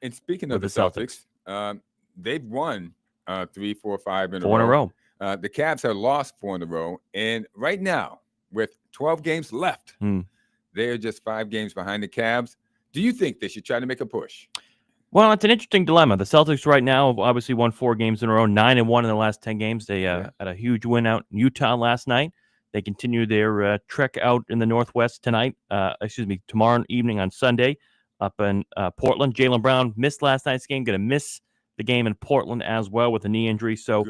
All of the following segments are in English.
And speaking of the Celtics, they've won 3, 4, 5 in a row. 4 in a row. The Cavs have lost 4 in a row. And right now, with 12 games left, they're just 5 games behind the Cavs. Do you think they should try to make a push? Well, it's an interesting dilemma. The Celtics right now have obviously won 4 games in a row, 9-1 in the last 10 games. They had a huge win out in Utah last night. They continue their trek out in the Northwest tomorrow evening on Sunday up in Portland. Jaylen Brown missed last night's game, going to miss the game in Portland as well with a knee injury. So,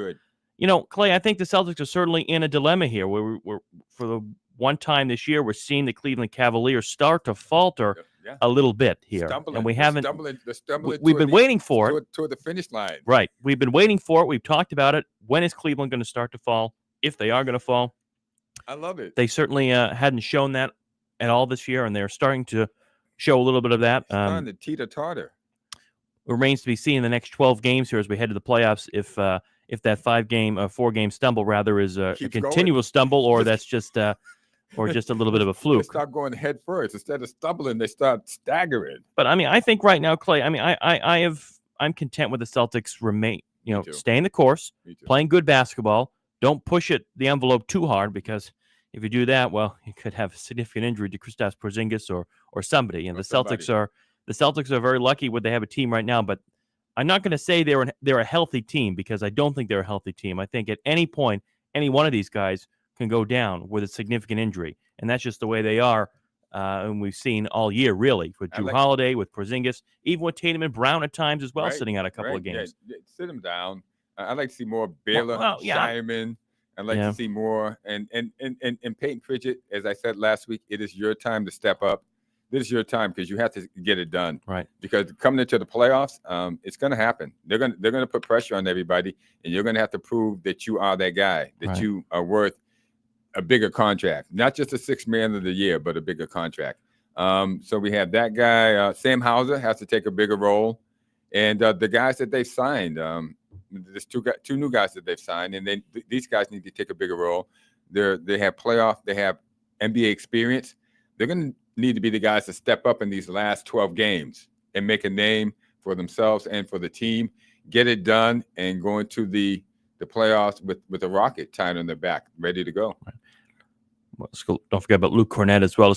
Clay, I think the Celtics are certainly in a dilemma here where we're for the one time this year, we're seeing the Cleveland Cavaliers start to falter a little bit here. And we haven't. We've been waiting for it. Toward the finish line. Right. We've been waiting for it. We've talked about it. When is Cleveland going to start to fall? If they are going to fall. I love it. They certainly hadn't shown that at all this year, and they're starting to show a little bit of that. Starting to teeter-totter. Remains to be seen in the next 12 games here as we head to the playoffs if that 4-game stumble rather is a continual stumble, or that's just or just a little bit of a fluke. They start going head first instead of stumbling. They start staggering. But I mean, I think right now, Clay. I mean, I'm content with the Celtics staying the course, playing good basketball. Don't push the envelope too hard, because if you do that, well, you could have a significant injury to Kristaps, Porziņģis, or somebody. And the Celtics are very lucky what they have a team right now. But I'm not going to say they're a healthy team, because I don't think they're a healthy team. I think at any point, any one of these guys can go down with a significant injury, and that's just the way they are. And we've seen all year, really, with Drew Holiday, with Porziņģis, even with Tatum and Brown at times as well, sitting out a couple of games. Yeah, sit them down. I'd like to see more Baylor, Shireman. I'd like to see more. And Peyton Pritchett, as I said last week, it is your time to step up. This is your time, because you have to get it done. Right. Because coming into the playoffs, it's going to happen. They're going to put pressure on everybody, and you're going to have to prove that you are that guy, that you are worth a bigger contract, not just a 6th man of the year, but a bigger contract. So we have that guy. Sam Hauser has to take a bigger role, and the guys that they've signed. There's two new guys that they've signed, and these guys need to take a bigger role. They have NBA experience. They're going to need to be the guys to step up in these last 12 games and make a name for themselves and for the team, get it done, and go into the playoffs with a rocket tied on their back, ready to go. Well, don't forget about Luke Cornett as well.